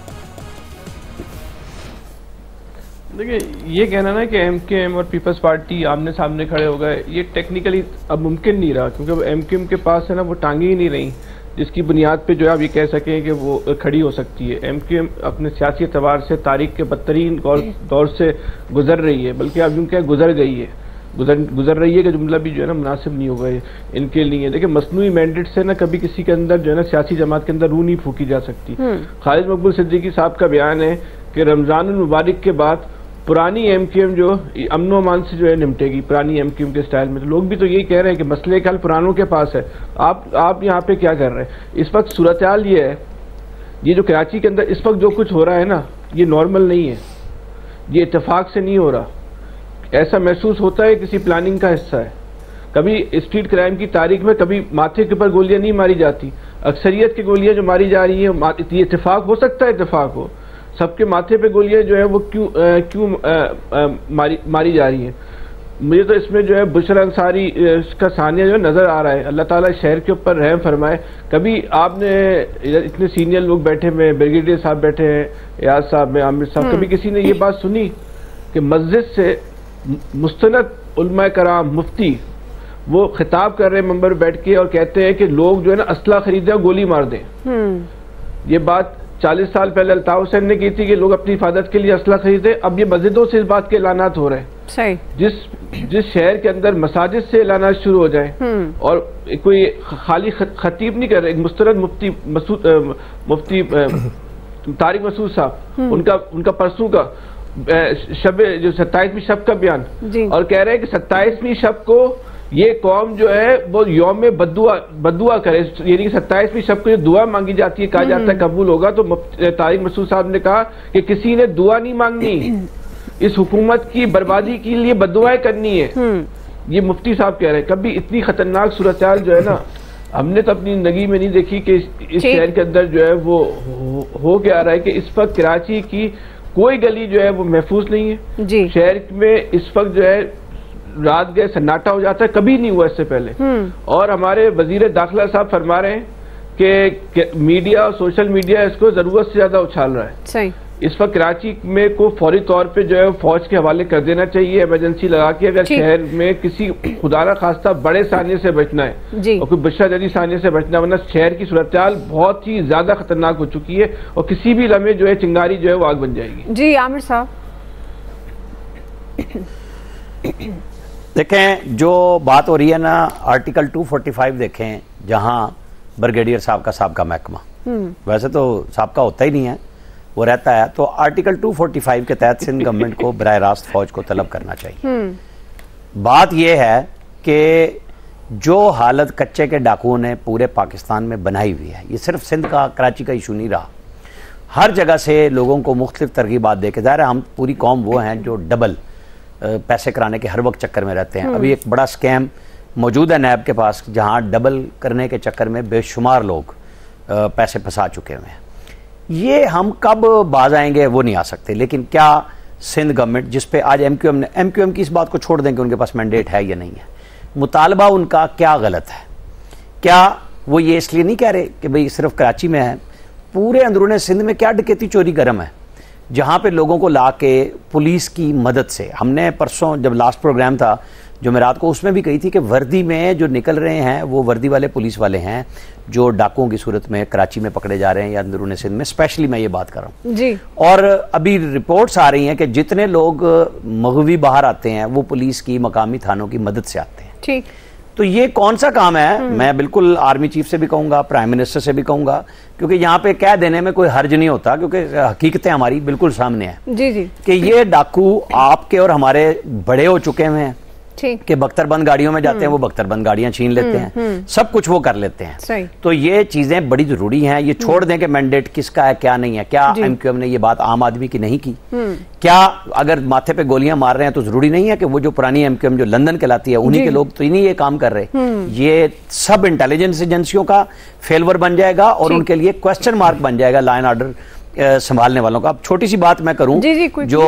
देखिए, ये कहना ना कि एमकेएम और पीपल्स पार्टी आमने सामने खड़े हो गए, ये टेक्निकली अब मुमकिन नहीं रहा, क्योंकि अब एमकेएम के पास है ना वो टांगे ही नहीं रही जिसकी बुनियाद पे जो है आप ये कह सकें कि वो खड़ी हो सकती है। एमकेएम अपने सियासी एतबार से तारीख के बदतरीन दौर से गुजर रही है, बल्कि आप यूँ क्या गुजर गई है, गुजर रही है कि जुमला भी जो है ना मुनासिब नहीं होगा इनके लिए। देखिए, मसनूई मैंडेट से ना कभी किसी के अंदर जो है ना सियासी जमात के अंदर रूह नहीं फूकी जा सकती। खालिद मकबूल सिद्दीकी साहब का बयान है कि रमजान मुबारक के बाद पुरानी एमकेएम जो अमनो अमान से जो है निपटेगी, पुरानी एमकेएम के स्टाइल में। तो लोग भी तो यही कह रहे हैं कि मसले का हल पुरानों के पास है। आप यहाँ पे क्या कर रहे हैं? इस वक्त सूरत हाल ये है, ये जो कराची के अंदर इस वक्त जो कुछ हो रहा है ना, ये नॉर्मल नहीं है, ये इत्तेफाक से नहीं हो रहा। ऐसा महसूस होता है किसी प्लानिंग का हिस्सा है। कभी स्ट्रीट क्राइम की तारीख में कभी माथे के ऊपर गोलियां नहीं मारी जाती, अक्सरियत की गोलियां जो मारी जा रही हैं, ये इत्तेफाक हो सकता है, इत्तेफाक हो, सबके माथे पे गोलियां जो है वो क्यों मारी जा रही हैं। मुझे तो इसमें जो है बुशरा अंसारी का सानिया जो नज़र आ रहा है। अल्लाह ताला शहर के ऊपर रहम फरमाए। कभी आपने इतने सीनियर लोग बैठे हुए, ब्रिगेडियर साहब बैठे हैं, याद साहब में, आमिर साहब, कभी किसी ने ये बात सुनी कि मस्जिद से मुस्तनद उलमा कराम मुफ्ती वो खिताब कर रहे हैं मंबर बैठ के और कहते हैं कि लोग जो है ना असला खरीदें और गोली मार दें। ये बात 40 साल पहले अल्ताफ हुसैन ने की थी कि लोग अपनी हिफाजत के लिए असला खरीदे। अब ये मस्जिदों से इस बात के ऐलानात हो रहे हैं। सही। जिस शहर के अंदर मसाजिद से ऐलानात शुरू हो जाए और कोई खाली खतीब नहीं कर रहे, मुस्तरद मुफ्ती तारिक मसूद साहब, उनका परसों का शब जो 27वीं शब का बयान, और कह रहे हैं कि 27वीं शब को ये कौम जो है वो यौम में बद्दुआ करे, यानी कि 27वीं शब को जो दुआ मांगी जाती है, कहा जाता है कबूल होगा। तो तारिक मसूद साहब ने कहा कि किसी ने दुआ नहीं मांगनी, इस हुकूमत की बर्बादी के लिए बद्दुआएं करनी है। ये मुफ्ती साहब कह रहे हैं। कभी इतनी खतरनाक सूरत हाल जो है ना हमने तो अपनी जिंदगी में नहीं देखी कि इस शहर के अंदर जो है वो हो क्या रहा है कि इस वक्त कराची की कोई गली जो है वो महफूज नहीं है। शहर में इस वक्त जो है रात गए सन्नाटा हो जाता है, कभी नहीं हुआ इससे पहले। और हमारे वजीर दाखिला साहब फरमा रहे हैं कि मीडिया और सोशल मीडिया इसको जरूरत से ज्यादा उछाल रहा है। सही। इस वक्त कराची में को फौरी तौर पे जो है फौज के हवाले कर देना चाहिए, इमरजेंसी लगा के, अगर शहर में किसी खुदा ना खास्ता बड़े सानिए से बचना है और कोई बशा जदी सानिए से बचना, वरना शहर की सूरत हाल बहुत ही ज्यादा खतरनाक हो चुकी है और किसी भी लम्हे जो है चिंगारी जो है वो आग बन जाएगी। जी आमिर साहब। देखें, जो बात हो रही है ना, आर्टिकल 245 देखें, जहां ब्रिगेडियर साहब का साहब का महकमा, वैसे तो साहब का होता ही नहीं है, वो रहता है, तो आर्टिकल 245 के तहत सिंध गवर्नमेंट को बराह रास्त फौज को तलब करना चाहिए। बात यह है कि जो हालत कच्चे के डाकुओं ने पूरे पाकिस्तान में बनाई हुई है, ये सिर्फ सिंध का, कराची का इशू नहीं रहा, हर जगह से लोगों को मुख्तलिफ तरगीबात देके, ज़ाहिर है हम पूरी कौम वो हैं जो डबल पैसे कराने के हर वक्त चक्कर में रहते हैं। अभी एक बड़ा स्कैम मौजूद है नैब के पास, जहां डबल करने के चक्कर में बेशुमार लोग पैसे फंसा चुके हुए हैं। ये हम कब बाज आएंगे वो नहीं आ सकते, लेकिन क्या सिंध गवर्नमेंट, जिस पे आज एमक्यूएम की इस बात को छोड़ दें कि उनके पास मैंडेट है या नहीं है, मुतालबा उनका क्या गलत है? क्या वो ये इसलिए नहीं कह रहे कि भाई सिर्फ कराची में है, पूरे अंदरूने सिंध में क्या डकैती चोरी गर्म है, जहाँ पे लोगों को ला के पुलिस की मदद से, हमने परसों जब लास्ट प्रोग्राम था जो मैं रात को उसमें भी कही थी कि वर्दी में जो निकल रहे हैं वो वर्दी वाले पुलिस वाले हैं जो डाकुओं की सूरत में कराची में पकड़े जा रहे हैं या अंदरूनी सिंध में, स्पेशली मैं ये बात कर रहा हूँ जी। और अभी रिपोर्ट्स आ रही हैं कि जितने लोग मगवी बाहर आते हैं वो पुलिस की मकामी थानों की मदद से आते हैं। ठीक, तो ये कौन सा काम है? मैं बिल्कुल आर्मी चीफ से भी कहूंगा, प्राइम मिनिस्टर से भी कहूंगा, क्योंकि यहाँ पे कह देने में कोई हर्ज नहीं होता, क्योंकि हकीकतें हमारी बिल्कुल सामने है जी जी, कि ये डाकू आपके और हमारे बड़े हो चुके हुए हैं कि बख्तरबंद गाड़ियों में जाते हैं, वो बख्तरबंद गाड़ियां छीन लेते हैं, सब कुछ वो कर लेते हैं। तो ये चीजें बड़ी जरूरी हैं। ये छोड़ दें कि मैंडेट किसका है क्या नहीं है। क्या एमक्यूएम ने ये बात आम आदमी की नहीं की? क्या अगर माथे पे गोलियां मार रहे हैं तो जरूरी नहीं है कि वो जो पुरानी एमक्यूएम जो लंदन कहलाती है उन्हीं के लोग तो नहीं ये काम कर रहे? ये सब इंटेलिजेंस एजेंसियों का फेलवर बन जाएगा और उनके लिए क्वेश्चन मार्क बन जाएगा लॉ एंड ऑर्डर संभालने वालों का। अब छोटी सी बात मैं करूं, जो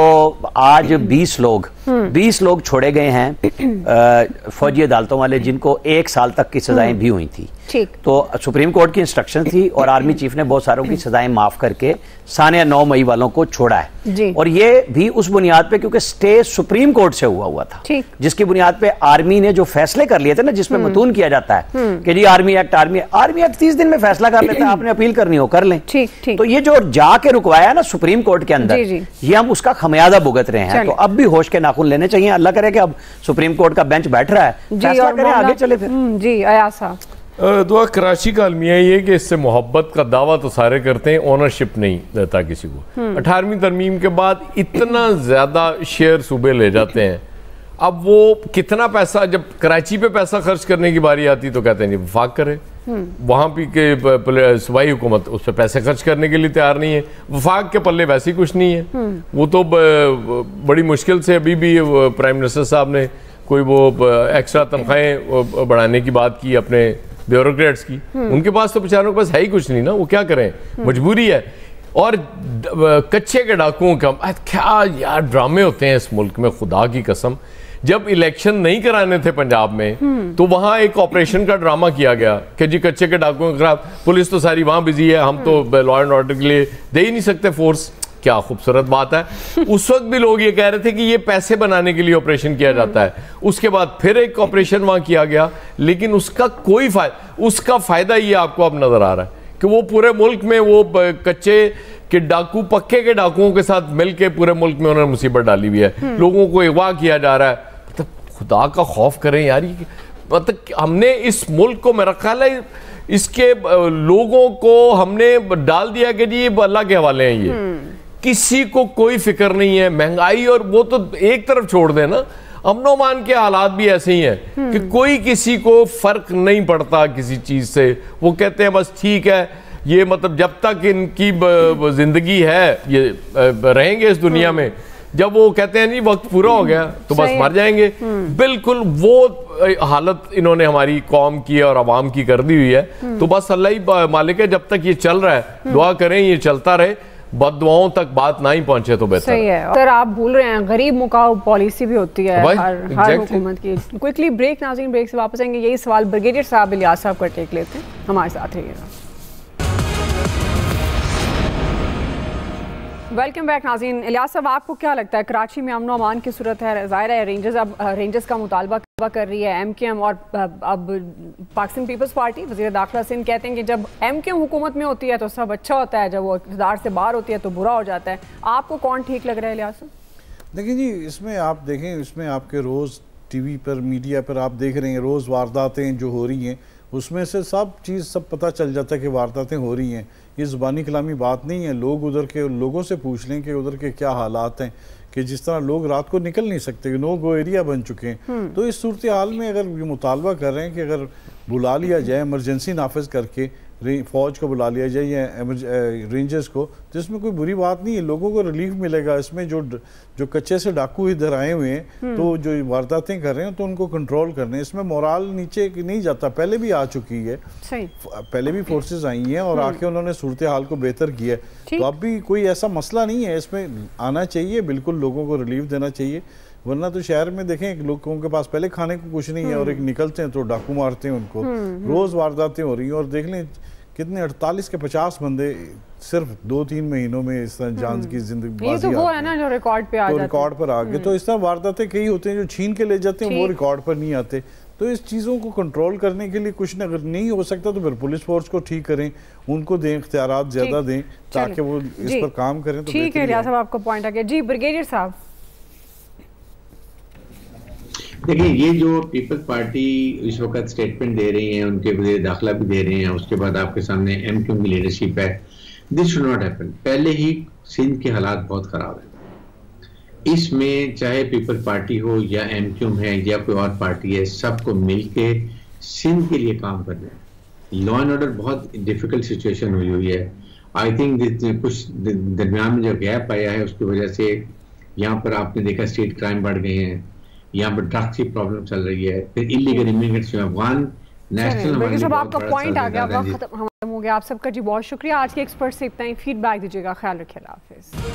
आज 20 लोग 20 लोग छोड़े गए हैं फौजी अदालतों वाले, जिनको 1 साल तक की सजाएं भी हुई थी। ठीक। तो सुप्रीम कोर्ट की इंस्ट्रक्शन थी और आर्मी चीफ ने बहुत सारों की सजाएं माफ करके सानिया 9 मई वालों को छोड़ा है जी। और ये भी उस बुनियाद पे क्योंकि स्टे सुप्रीम कोर्ट से हुआ था, जिसकी बुनियाद पे आर्मी ने जो फैसले कर लिए थे ना, जिसमें मतून किया जाता है कि जी आर्मी एक्ट 30 दिन में फैसला कर लेता है, आपने अपील करनी हो कर लें। ठीक। तो ये जो जाके रुकवाया ना सुप्रीम कोर्ट के अंदर, ये हम उसका खमियाजा भुगत रहे हैं। तो अब भी होश के नाखून लेने चाहिए। अल्लाह करे कि अब सुप्रीम कोर्ट का बेंच बैठ रहा है, फैसला करें, आगे चले फिर। जी अयाज साहब, दुआ कराची का अलमिया ये कि इससे मोहब्बत का दावा तो सारे करते हैं, ओनरशिप नहीं देता किसी को। 18वीं तरमीम के बाद इतना ज्यादा शेयर सूबे ले जाते हैं। अब वो कितना पैसा, जब कराची पे पैसा खर्च करने की बारी आती तो कहते हैं जी वफाक करे, वहां भी के सूबाई हुकूमत उस पर पैसे खर्च करने के लिए तैयार नहीं है। वफाक के पल्ले वैसे ही कुछ नहीं है। वो तो बड़ी मुश्किल से अभी भी प्राइम मिनिस्टर साहब ने कोई वो एक्स्ट्रा तनख्वाहें बढ़ाने की बात की अपने ब्यूरोक्रेट्स की, उनके पास तो बेचारों के पास है ही कुछ नहीं ना, वो क्या करें, मजबूरी है। और कच्चे के डाकुओं का क्या यार ड्रामे होते हैं इस मुल्क में, खुदा की कसम। जब इलेक्शन नहीं कराने थे पंजाब में तो वहां एक ऑपरेशन का ड्रामा किया गया कि जी कच्चे के डाकुओं के खिलाफ, पुलिस तो सारी वहां बिजी है, हम तो लॉ एंड ऑर्डर के लिए दे ही नहीं सकते फोर्स। क्या खूबसूरत बात है। उस वक्त भी लोग ये कह रहे थे कि ये पैसे बनाने के लिए ऑपरेशन किया जाता है। उसके बाद फिर एक ऑपरेशन वहां किया गया, लेकिन उसका कोई उसका फायदा ये आपको अब नजर आ रहा है कि वो पूरे मुल्क में वो कच्चे के डाकू पक्के के डाकुओं के साथ मिलकर पूरे मुल्क में उन्होंने मुसीबत डाली हुई है। लोगों को अगवा किया जा रहा है। मतलब खुदा का खौफ करें यार, मतलब हमने इस मुल्क को, मेरा ख्याल है इसके लोगों को हमने डाल दिया कि जी अल्लाह के हवाले हैं, ये किसी को कोई फिक्र नहीं है। महंगाई और वो तो एक तरफ छोड़ दें ना, अमनो मान के हालात भी ऐसे ही हैं कि कोई किसी को फर्क नहीं पड़ता किसी चीज से। वो कहते हैं बस ठीक है, ये मतलब जब तक इनकी जिंदगी है ये रहेंगे इस दुनिया में, जब वो कहते हैं नहीं वक्त पूरा हो गया तो बस मर जाएंगे। बिल्कुल वो हालत इन्होंने हमारी कौम की और आवाम की कर दी हुई है। तो बस अल्लाह ही मालिक है, जब तक ये चल रहा है दुआ करें ये चलता रहे, बददुआओं तक बात ना ही पहुंचे तो बेहतर। सही है। सर आप भूल रहे हैं गरीब मुकाऊ पॉलिसी भी होती है हर हुकूमत की। क्विकली ब्रेक, नाज़रीन ब्रेक से वापस आएंगे। यही सवाल ब्रिगेडियर साहब इलियास साहब का टेक लेते हैं, हमारे साथ रहिएगा। वेलकम बैक नाज़रीन। इलियास साहब आपको क्या लगता है कराची में अमन अमान की सूरत है? ज़ाहिर है रेंजर्स अब रेंजर्स का मुतालबा कर रही है MKM और अब पाकिस्तान पीपल्स पार्टी, वज़ीर दाखिला सिंध कहते हैं कि जब MKM हुकूमत में होती है तो सब अच्छा होता है, जब वो इक़्तिदार से बाहर होती है तो बुरा हो जाता है। आपको कौन ठीक लग रहा है इलियास साहब? देखिए जी, इसमें आप देखें, इसमें आपके रोज़ TV पर मीडिया पर आप देख रहे हैं रोज़ वारदातें जो हो रही हैं, उसमें से सब चीज़ सब पता चल जाता है कि वारदातें हो रही हैं। ये ज़ुबानी कलामी बात नहीं है। लोग उधर के लोगों से पूछ लें कि उधर के क्या हालात हैं, कि जिस तरह लोग रात को निकल नहीं सकते, नो गो एरिया बन चुके हैं। तो इस सूरत हाल में अगर ये मुतालबा कर रहे हैं कि अगर बुला लिया जाए, इमरजेंसी नाफिज करके फ़ौज को बुला लिया जाए या रेंजर्स को, तो इसमें कोई बुरी बात नहीं है, लोगों को रिलीफ मिलेगा। इसमें जो कच्चे से डाकू इधर आए हुए हैं तो जो वारदातें कर रहे हैं तो उनको कंट्रोल करने, इसमें मोराल नीचे नहीं जाता। पहले भी आ चुकी है, पहले भी फोर्सेस आई हैं और आके उन्होंने सूरत हाल को बेहतर किया है। तो अब भी कोई ऐसा मसला नहीं है, इसमें आना चाहिए, बिल्कुल लोगों को रिलीफ देना चाहिए। वरना तो शहर में देखें लोगों के पास पहले खाने को कुछ नहीं है और एक निकलते हैं तो डाकू मारते हैं उनको। रोज वारदातें हो रही हैं और देख लें कितने 48 के 50 बंदे सिर्फ 2-3 महीनों में इस तरह जान की जिंदगी ये तो वो है ना जो रिकॉर्ड पे आ जाते हैं, रिकॉर्ड पर आ गए। तो इस तरह वारदातें कई होते हैं जो छीन के ले जाते हैं, वो रिकॉर्ड पर नहीं आते। तो इस चीज़ों को कंट्रोल करने के लिए कुछ न, अगर नहीं हो सकता तो फिर पुलिस फोर्स को ठीक करें, उनको दें, इख्तियारात ज़्यादा दें ताकि वो इस पर काम करें। तो ठीक है रियाज साहब, आपका पॉइंट आ गया। जी ब्रिगेडियर साहब, देखिए ये जो पीपल्स पार्टी इस वक्त स्टेटमेंट दे रही है, उनके वज़ीर दाखिला भी दे रहे हैं, उसके बाद आपके सामने MKM की लीडरशिप है, दिस शुड नॉट हैपन। पहले ही सिंध के हालात बहुत ख़राब है। इसमें चाहे पीपल्स पार्टी हो या MKM है या कोई और पार्टी है, सबको मिलके सिंध के लिए काम करना है। लॉ एंड ऑर्डर बहुत डिफिकल्ट सिचुएशन हुई है। आई थिंक कुछ दरमियान में जो गैप आया है उसकी वजह से यहाँ पर आपने देखा स्टेट क्राइम बढ़ गए हैं, यहाँ पर ड्रग्स की प्रॉब्लम चल रही है, फिर इलीगल इमिग्रेंट्स जो अफगान नेशनल। सब आपका पॉइंट आ गया, खत्म हो गया। आप सबका जी बहुत शुक्रिया। आज के एक्सपर्ट से इतना ही, फीडबैक दीजिएगा। ख्याल रखिए, अल्लाह हाफिज़।